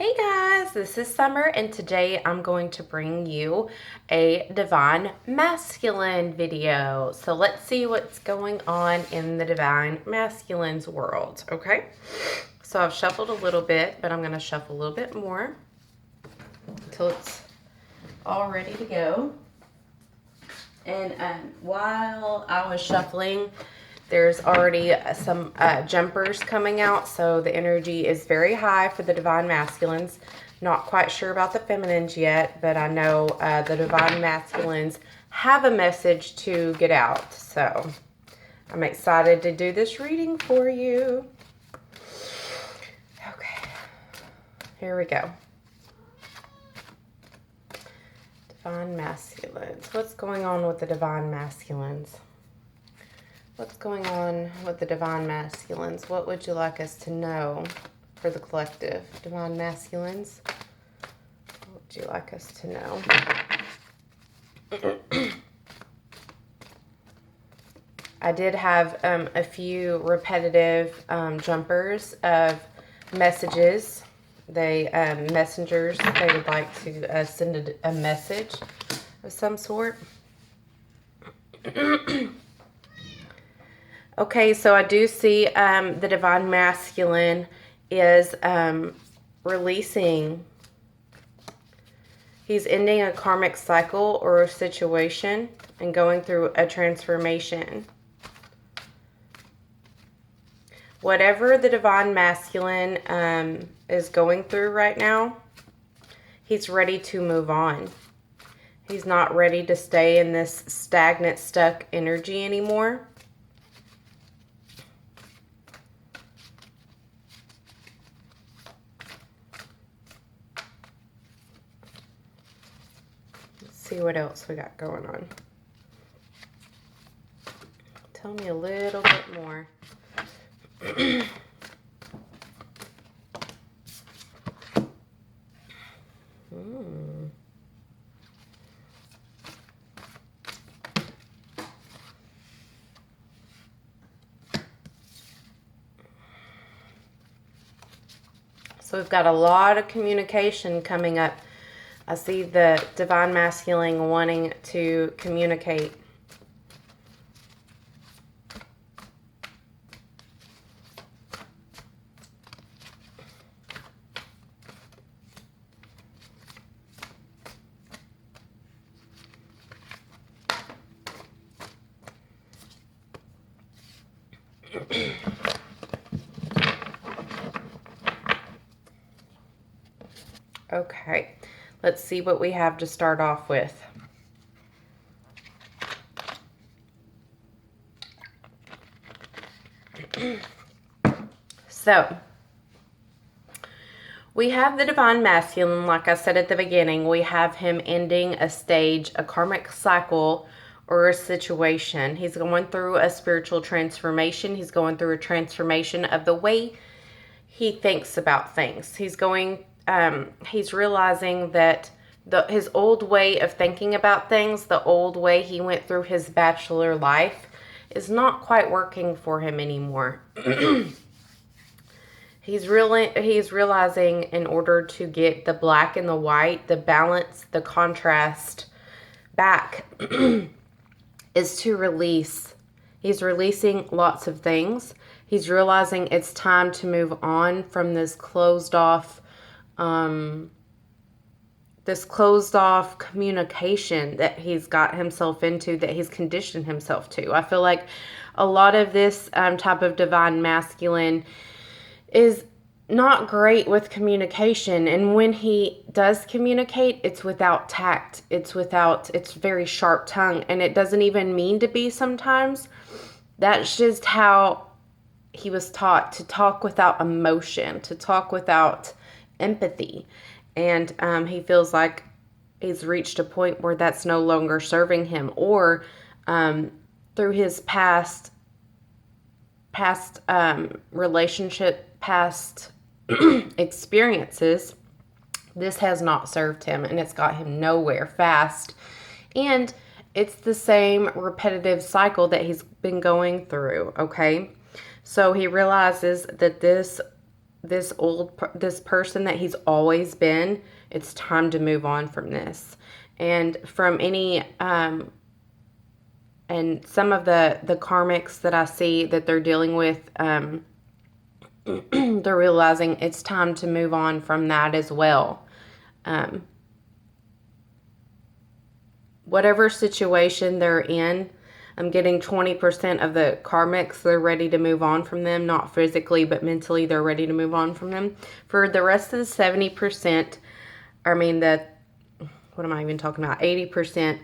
Hey guys, this is Summer, and today I'm going to bring you a Divine Masculine video. So let's see what's going on in the Divine Masculine's world, okay? So I've shuffled a little bit, but I'm going to shuffle a little bit more until it's all ready to go. And while I was shuffling, there's already some jumpers coming out, so the energy is very high for the Divine Masculines. Not quite sure about the Feminines yet, but I know the Divine Masculines have a message to get out. So I'm excited to do this reading for you. Okay, here we go. Divine Masculines. What's going on with the Divine Masculines? What's going on with the Divine Masculines? What would you like us to know for the collective? Divine Masculines, what would you like us to know? I did have a few repetitive jumpers of messages. Messengers, they would like to send a message of some sort. Okay, so I do see the Divine Masculine is releasing. He's ending a karmic cycle or a situation and going through a transformation. Whatever the Divine Masculine is going through right now, he's ready to move on. He's not ready to stay in this stagnant, stuck energy anymore. See what else we got going on. Tell me a little bit more. So we've got a lot of communication coming up. I see the Divine Masculine wanting to communicate. Okay, let's see what we have to start off with. So, we have the Divine Masculine, like I said at the beginning. We have him ending a stage, a karmic cycle, or a situation. He's going through a spiritual transformation. He's going through a transformation of the way he thinks about things. He's realizing that his old way of thinking about things, the old way he went through his bachelor life, is not quite working for him anymore. He's realizing in order to get the black and the white, the balance, the contrast back, is to release. He's releasing lots of things. He's realizing it's time to move on from this closed off communication that he's got himself into, that he's conditioned himself to. I feel like a lot of this type of Divine Masculine is not great with communication, and when he does communicate, it's without tact. It's very sharp tongue, and it doesn't even mean to be sometimes. That's just how he was taught to talk without emotion, to talk without empathy. And he feels like he's reached a point where that's no longer serving him, or through his past relationship, past experiences, this has not served him, and it's got him nowhere fast. And it's the same repetitive cycle that he's been going through, okay? So he realizes that this this person that he's always been. It's time to move on from this. And from any and some of the karmics that I see that they're dealing with, they're realizing it's time to move on from that as well. Whatever situation they're in, I'm getting 20% of the karmics, they're ready to move on from them, not physically, but mentally they're ready to move on from them. For the rest of the 70%, what am I even talking about? 80%,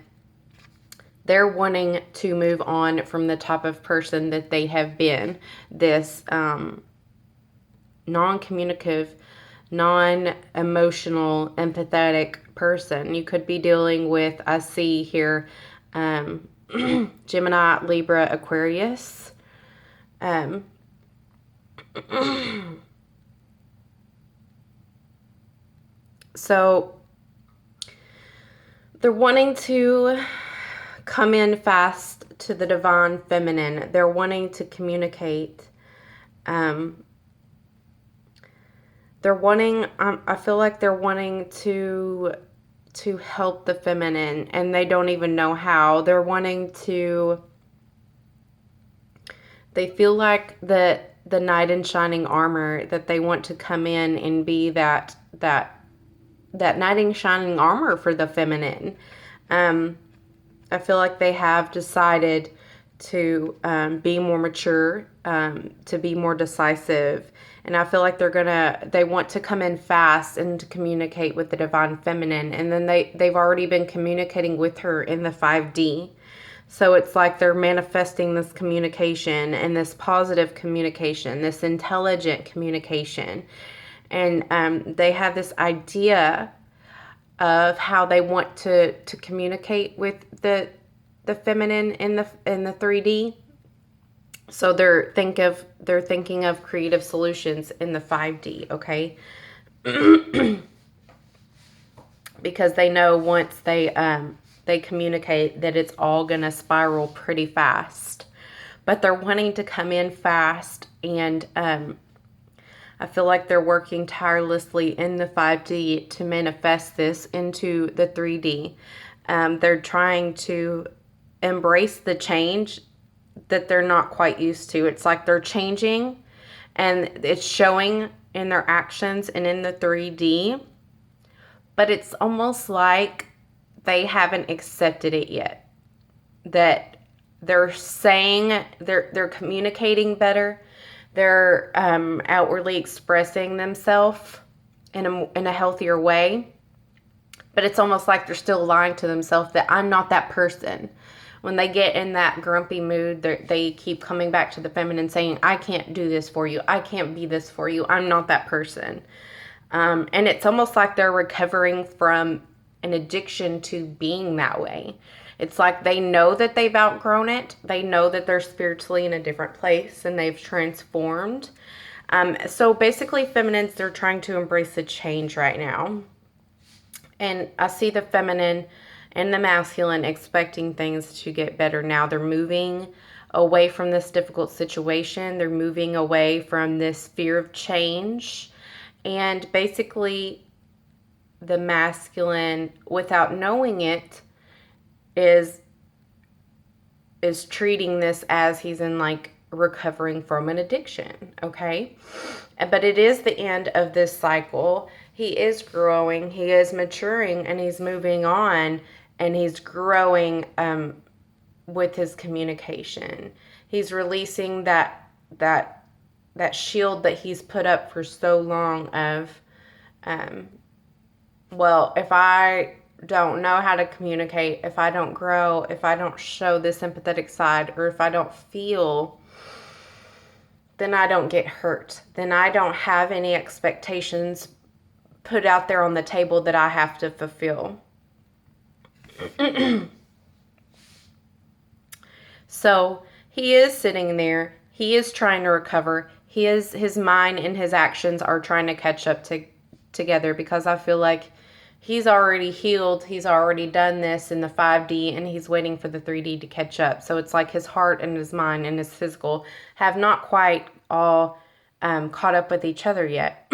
they're wanting to move on from the type of person that they have been. This non-communicative, non-emotional, empathetic person. You could be dealing with, I see here, Gemini, Libra, Aquarius. So they're wanting to come in fast to the divine feminine. They're wanting to communicate. They're wanting, I feel like they're wanting to help the feminine, and they don't even know how. They're wanting to, they feel like the knight in shining armor, that they want to come in and be that knight in shining armor for the feminine. I feel like they have decided to be more mature, to be more decisive. And I feel like they want to come in fast and to communicate with the divine feminine. And then they've already been communicating with her in the 5D. So it's like they're manifesting this communication and this positive communication, this intelligent communication. And they have this idea of how they want to communicate with the feminine in the 3D. So they're thinking of creative solutions in the 5D, okay? Because they know once they communicate that it's all gonna spiral pretty fast. But they're wanting to come in fast, and I feel like they're working tirelessly in the 5D to manifest this into the 3D. They're trying to embrace the change that they're not quite used to. It's like they're changing, and it's showing in their actions and in the 3D, but it's almost like they haven't accepted it yet. That they're saying, they're communicating better, they're outwardly expressing themselves in a healthier way, but it's almost like they're still lying to themselves that I'm not that person. When they get in that grumpy mood, they keep coming back to the feminine saying, I can't do this for you. I can't be this for you. I'm not that person. And it's almost like they're recovering from an addiction to being that way. It's like they know that they've outgrown it. They know that they're spiritually in a different place and they've transformed. So basically, feminines, they're trying to embrace the change right now. And I see the feminine and the masculine expecting things to get better now. They're moving away from this difficult situation. They're moving away from this fear of change. And basically, the masculine, without knowing it, is treating this as he's in like recovering from an addiction, okay? But it is the end of this cycle. He is growing, he is maturing, and he's moving on, and he's growing with his communication. He's releasing that shield that he's put up for so long of, well, if I don't know how to communicate, if I don't grow, if I don't show this empathetic side, or if I don't feel, then I don't get hurt. Then I don't have any expectations put out there on the table that I have to fulfill. So he is sitting there. He is trying to recover. His mind and his actions are trying to catch up together, because I feel like he's already healed. He's already done this in the 5D, and he's waiting for the 3D to catch up. So it's like his heart and his mind and his physical have not quite all caught up with each other yet.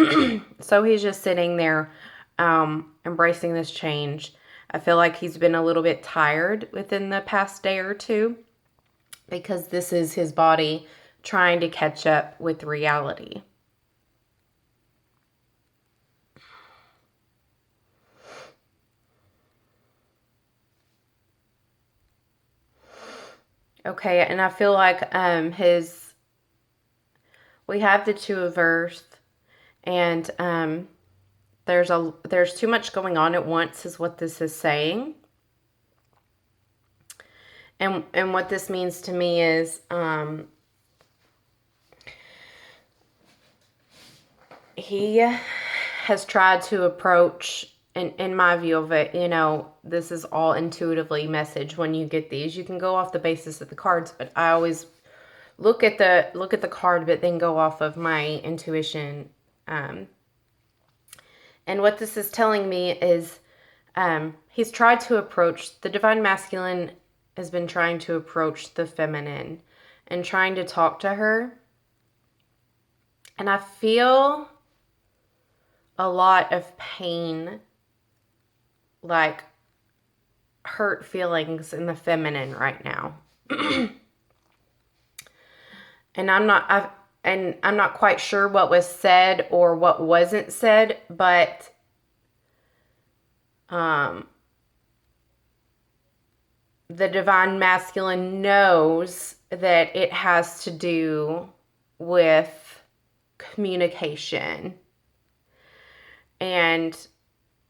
So he's just sitting there embracing this change. I feel like he's been a little bit tired within the past day or two because this is his body trying to catch up with reality. Okay, and I feel like we have the Two of Earth, and there's too much going on at once is what this is saying. And what this means to me is he has tried to approach, in my view of it, you know, this is all intuitively message when you get these. You can go off the basis of the cards, but I always look at the card, but then go off of my intuition. And what this is telling me is he's tried to approach, the divine masculine has been trying to approach the feminine and trying to talk to her. And I feel a lot of pain, like hurt feelings in the feminine right now. And I'm not quite sure what was said or what wasn't said, but the divine masculine knows that it has to do with communication. And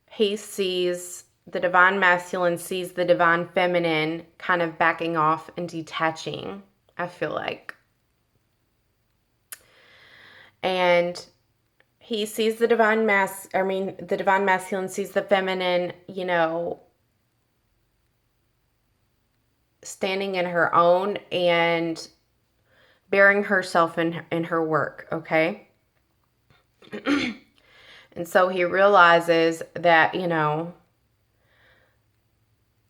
he sees, the divine masculine sees the divine feminine kind of backing off and detaching, I feel like. And he sees the divine masculine sees the feminine, you know, standing in her own and bearing herself in her work, okay? And so he realizes that, you know,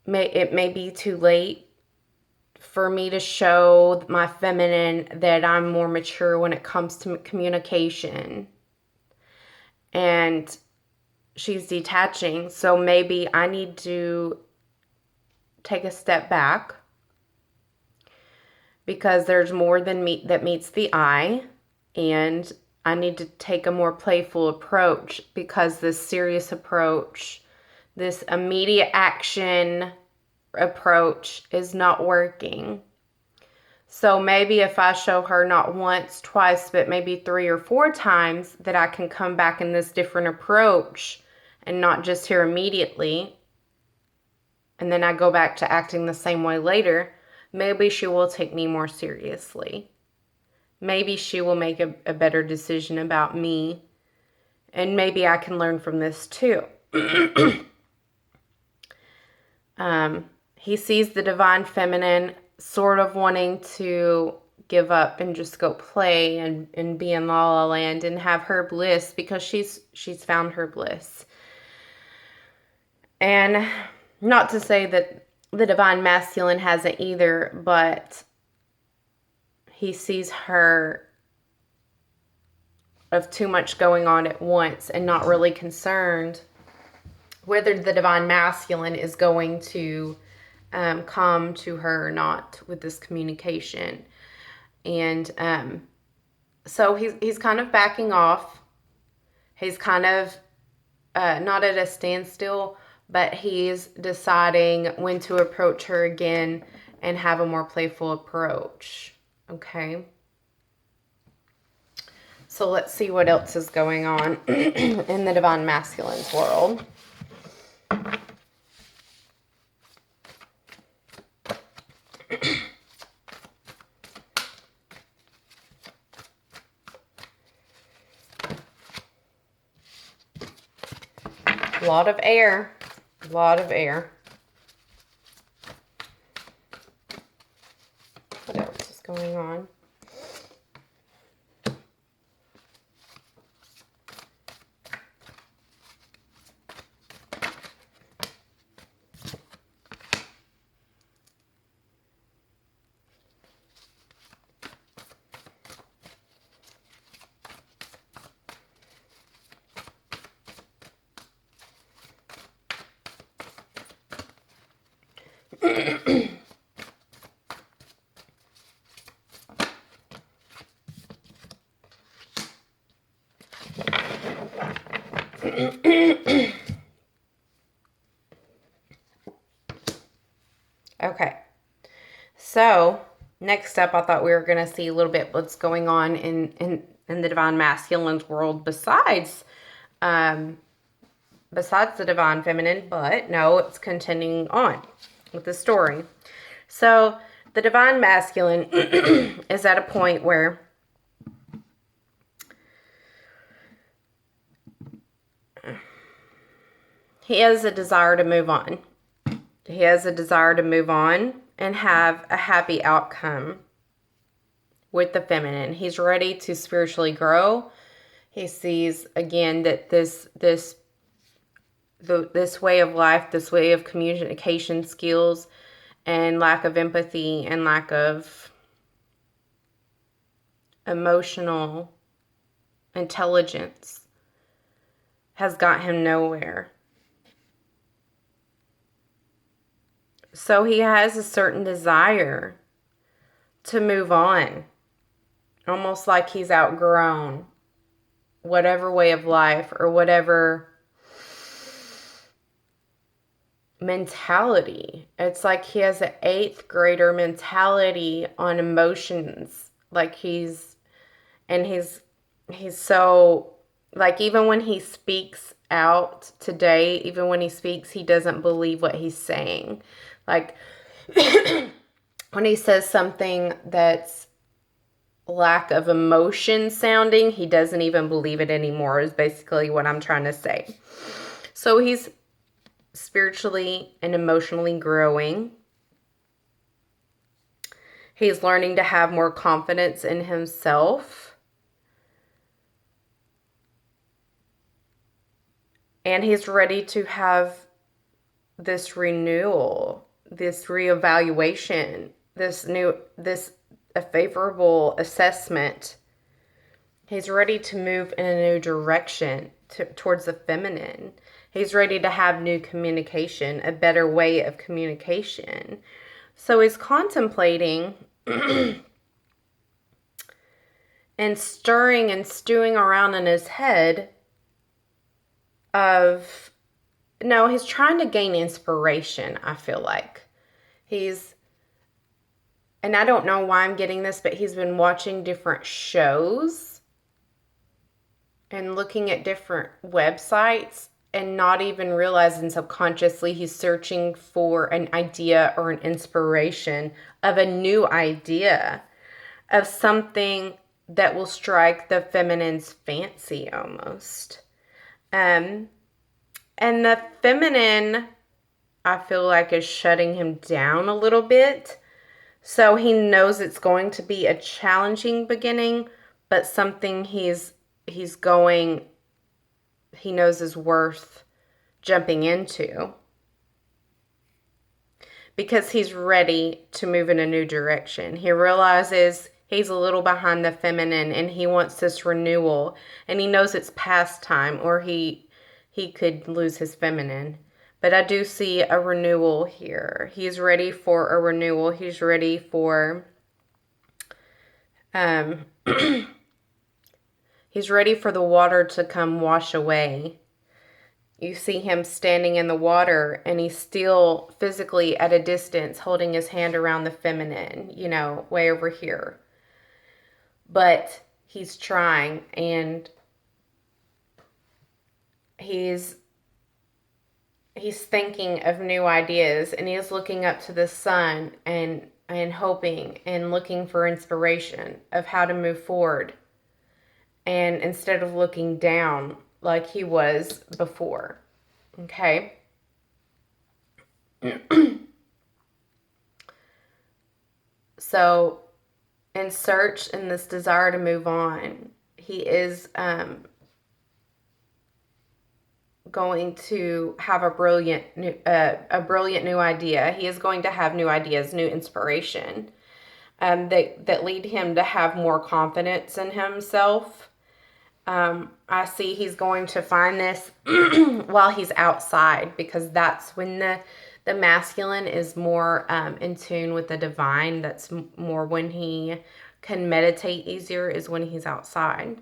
it may be too late for me to show my feminine that I'm more mature when it comes to communication. And she's detaching. So maybe I need to take a step back, because there's more than that meets the eye, and I need to take a more playful approach, because this serious approach, this immediate action approach is not working. So maybe if I show her not once, twice, but maybe 3 or 4 times, that I can come back in this different approach and not just here immediately, and then I go back to acting the same way later, maybe she will take me more seriously. Maybe she will make a better decision about me, and maybe I can learn from this too. He sees the divine feminine sort of wanting to give up and just go play and be in La La Land and have her bliss, because she's found her bliss. And not to say that the divine masculine hasn't either, but he sees her of too much going on at once and not really concerned whether the divine masculine is going to come to her or not with this communication. And so he's kind of backing off. He's kind of not at a standstill, but he's deciding when to approach her again and have a more playful approach. Okay. So let's see what else is going on in the divine masculine's world. A lot of air. A lot of air. What else is going on? Okay, so next up, I thought we were going to see a little bit what's going on in the divine masculine's world besides the divine feminine, but no, it's continuing on with the story. So the divine masculine is at a point where he has a desire to move on. He has a desire to move on and have a happy outcome with the feminine. He's ready to spiritually grow. He sees again that this way of life, this way of communication skills and lack of empathy and lack of emotional intelligence has got him nowhere. So he has a certain desire to move on, almost like he's outgrown whatever way of life or whatever mentality. It's like he has an 8th grader mentality on emotions. Like he's so, like, even when he speaks out today, even when he speaks, he doesn't believe what he's saying. Like when he says something that's lack of emotion sounding, he doesn't even believe it anymore, is basically what I'm trying to say. So he's spiritually and emotionally growing. He's learning to have more confidence in himself. And he's ready to have this renewal, this reevaluation, a favorable assessment. He's ready to move in a new direction towards the feminine. He's ready to have new communication, a better way of communication. So he's contemplating and stirring and stewing around in his head he's trying to gain inspiration, I feel like. And I don't know why I'm getting this, but he's been watching different shows and looking at different websites and not even realizing subconsciously he's searching for an idea or an inspiration of a new idea, of something that will strike the feminine's fancy almost. And the feminine, I feel like, is shutting him down a little bit. So he knows it's going to be a challenging beginning, but something he knows is worth jumping into. Because he's ready to move in a new direction. He realizes he's a little behind the feminine and he wants this renewal. And he knows it's past time, or he could lose his feminine. But I do see a renewal here. He's ready for a renewal. He's ready for he's ready for the water to come wash away. You see him standing in the water and he's still physically at a distance holding his hand around the feminine, way over here. But he's trying, and he's thinking of new ideas, and he's looking up to the sun and hoping and looking for inspiration of how to move forward. And instead of looking down like he was before. Okay? So, in this desire to move on, he is going to have a brilliant new idea. He is going to have new ideas, new inspiration, that lead him to have more confidence in himself. I see he's going to find this while he's outside, because that's when The masculine is more in tune with the divine. That's more when he can meditate easier is when he's outside.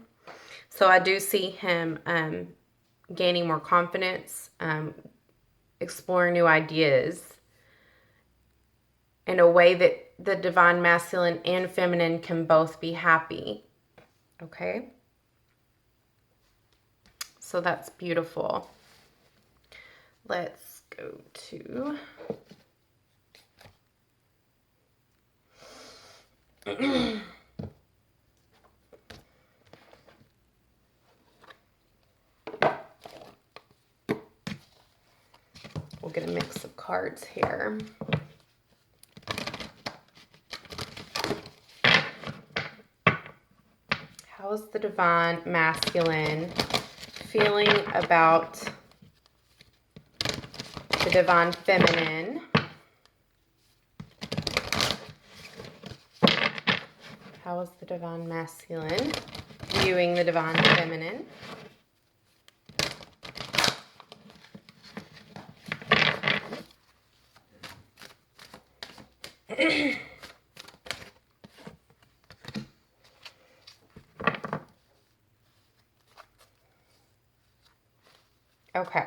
So I do see him gaining more confidence, exploring new ideas in a way that the divine masculine and feminine can both be happy. Okay? So that's beautiful. Let's go to... We'll get a mix of cards here. How is the divine masculine feeling about the divine feminine? How is the divine masculine viewing the divine feminine? Okay.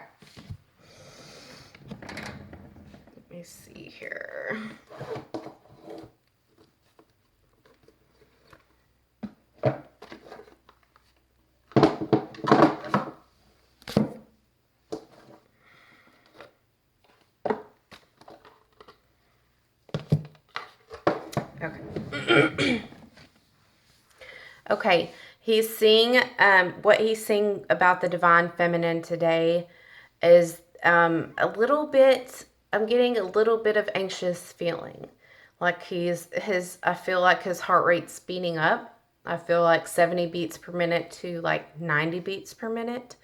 Let me see here. Okay. Okay. He's seeing, what he's seeing about the divine feminine today is a little bit, I'm getting a little bit of anxious feeling. Like I feel like his heart rate's speeding up. I feel like 70 beats per minute to like 90 beats per minute.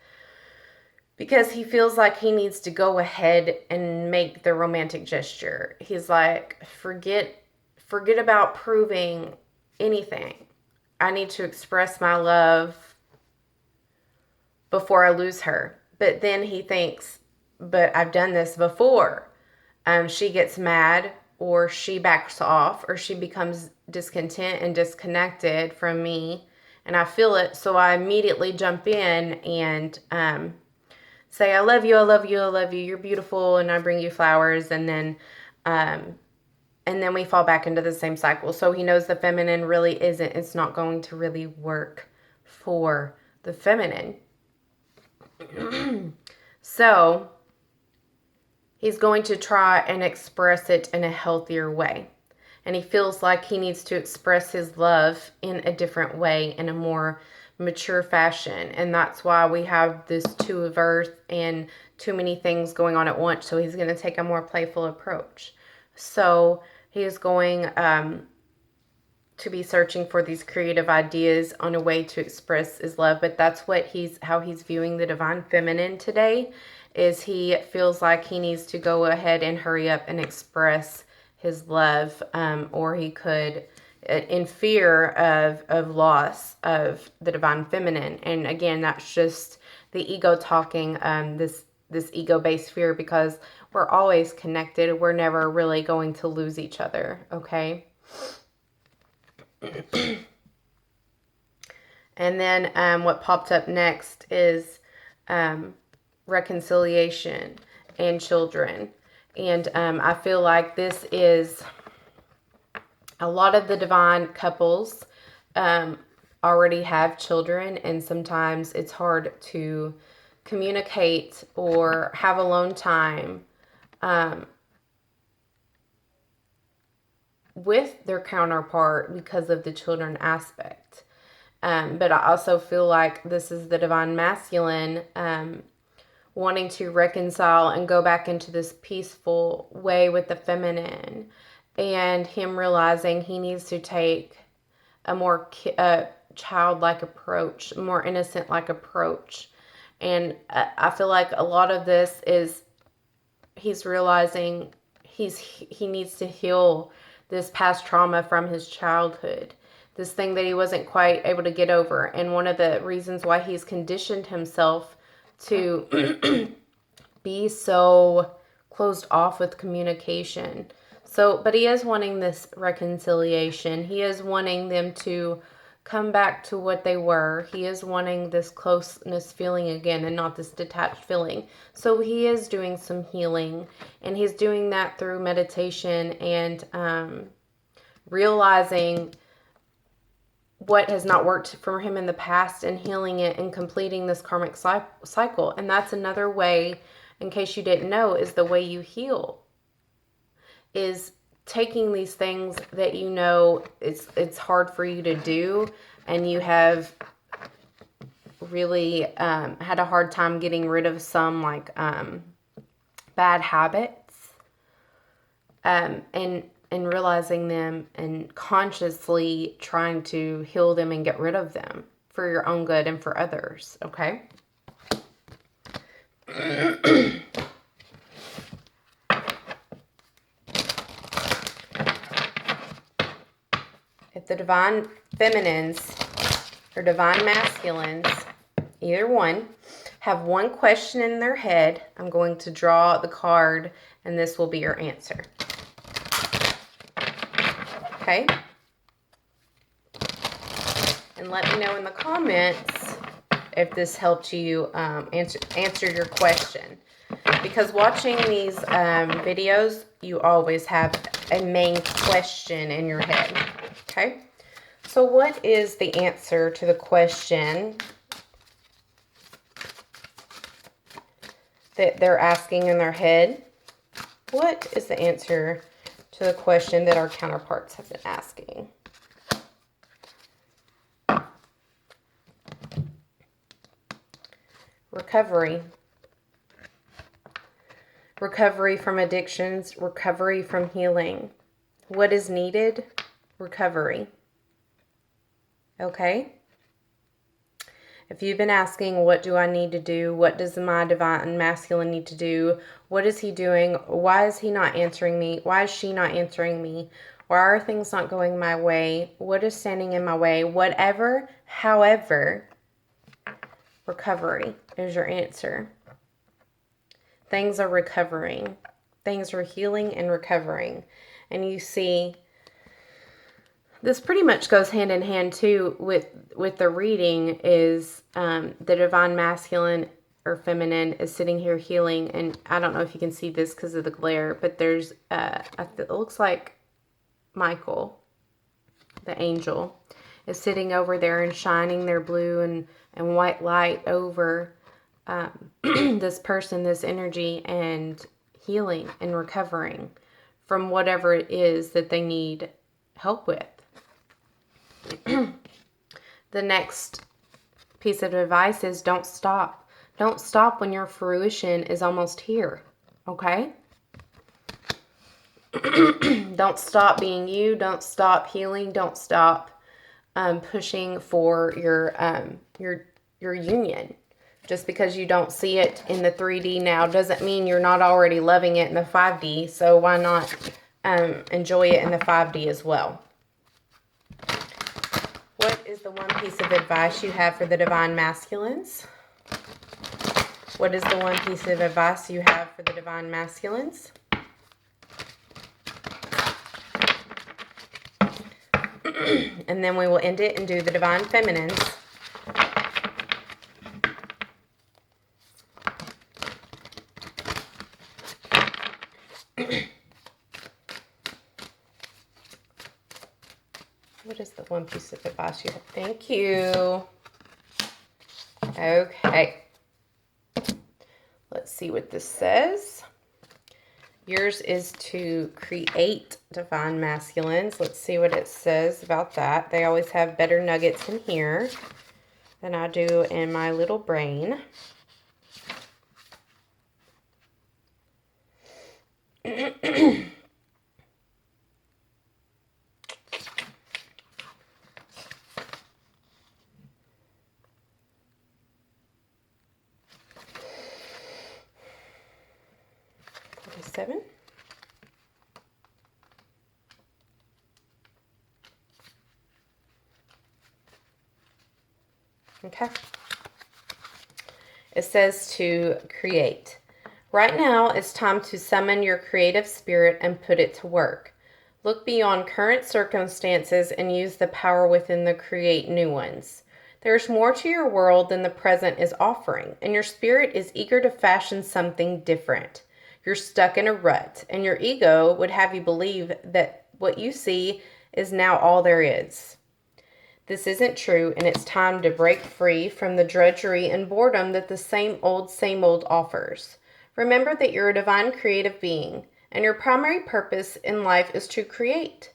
Because he feels like he needs to go ahead and make the romantic gesture. He's like, forget about proving anything. I need to express my love before I lose her. But then he thinks, but I've done this before. She gets mad, or she backs off, or she becomes discontent and disconnected from me. And I feel it, so I immediately jump in and say, I love you, I love you, I love you, you're beautiful, and I bring you flowers, and then we fall back into the same cycle. So he knows the feminine really it's not going to really work for the feminine. So he's going to try and express it in a healthier way. And he feels like he needs to express his love in a different way, in a more mature fashion. And that's why we have this Two of Earth and too many things going on at once. So he's going to take a more playful approach. So he is going to be searching for these creative ideas on a way to express his love. But that's how he's viewing the divine feminine today, is he feels like he needs to go ahead and hurry up and express his love, or he could, in fear of loss of the divine feminine. And again, that's just the ego talking, this ego-based fear, because we're always connected. We're never really going to lose each other, okay? And then what popped up next is reconciliation and children. And I feel like this is a lot of the divine couples already have children, and sometimes it's hard to communicate or have alone time with their counterpart because of the children aspect. But I also feel like this is the divine masculine wanting to reconcile and go back into this peaceful way with the feminine, and him realizing he needs to take a more childlike approach, more innocent-like approach. And I feel like a lot of this is he's realizing he needs to heal this past trauma from his childhood, this thing that he wasn't quite able to get over. And one of the reasons why he's conditioned himself to be so closed off with communication. So, but he is wanting this reconciliation. He is wanting them to come back to what they were. He is wanting this closeness feeling again and not this detached feeling. So he is doing some healing, and he's doing that through meditation and realizing what has not worked for him in the past and healing it and completing this karmic cycle. And that's another way, in case you didn't know, is the way you heal. Is taking these things that you know it's hard for you to do, and you have really had a hard time getting rid of some like bad habits, and realizing them and consciously trying to heal them and get rid of them for your own good and for others, okay? If the divine feminines or divine masculines, either one, have one question in their head, I'm going to draw the card, and this will be your answer. Okay? And let me know in the comments if this helped you answer your question. Because watching these videos, you always have a main question in your head. Okay? So what is the answer to the question that they're asking in their head? What is the answer to the question that our counterparts have been asking? Recovery. Recovery from addictions, recovery from healing. What is needed? Recovery. Okay? If you've been asking, what do I need to do? What does my divine masculine need to do? What is he doing? Why is he not answering me? Why is she not answering me? Why are things not going my way? What is standing in my way? Whatever, however, recovery is your answer. Things are recovering. Things are healing and recovering. And you see, this pretty much goes hand in hand too with the reading is the divine masculine or feminine is sitting here healing. And I don't know if you can see this because of the glare, but there's, it looks like Michael, the angel, is sitting over there and shining their blue and white light over this person, this energy, and healing and recovering from whatever it is that they need help with. The next piece of advice is don't stop. Don't stop when your fruition is almost here, okay? Don't stop being you. Don't stop healing. Don't stop pushing for your union. Just because you don't see it in the 3D now doesn't mean you're not already loving it in the 5D. So why not enjoy it in the 5D as well? What is the one piece of advice you have for the divine masculines? What is the one piece of advice you have for the divine masculines? And then we will end it and do the divine feminines. What is the one piece of advice you have? Thank you. Okay. Let's see what this says. Yours is to create divine masculines. Let's see what it says about that. They always have better nuggets in here than I do in my little brain. Seven. Okay. It says to create. Right now, it's time to summon your creative spirit and put it to work. Look beyond current circumstances and use the power within to create new ones. There's more to your world than the present is offering, and your spirit is eager to fashion something different. You're stuck in a rut, and your ego would have you believe that what you see is now all there is. This isn't true, and it's time to break free from the drudgery and boredom that the same old offers. Remember that you're a divine creative being, and your primary purpose in life is to create.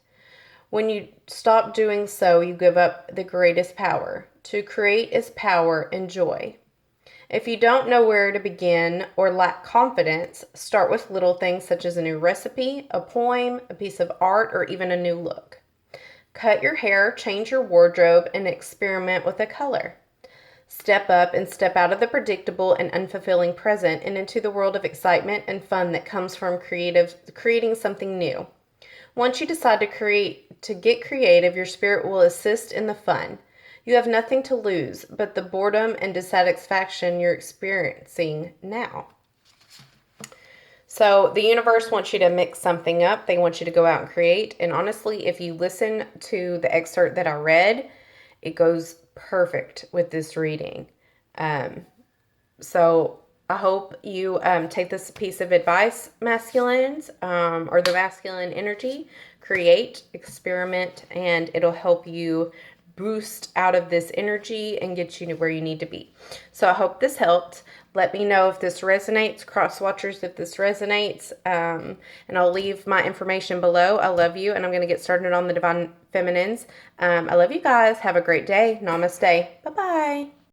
When you stop doing so, you give up the greatest power. To create is power and joy. If you don't know where to begin or lack confidence, start with little things such as a new recipe, a poem, a piece of art, or even a new look. Cut your hair, change your wardrobe, and experiment with a color. Step up and step out of the predictable and unfulfilling present and into the world of excitement and fun that comes from creating something new. Once you decide to get creative, your spirit will assist in the fun. You have nothing to lose but the boredom and dissatisfaction you're experiencing now. So the universe wants you to mix something up. They want you to go out and create. And honestly, if you listen to the excerpt that I read, it goes perfect with this reading. So I hope you take this piece of advice, masculines, or the masculine energy. Create, experiment, and it'll help you boost out of this energy and get you to where you need to be. So I hope this helped. Let me know if this resonates, cross watchers if this resonates, and I'll leave my information below. I love you, and I'm going to get started on the Divine Feminines. I love you guys. Have a great day. Namaste. Bye-bye.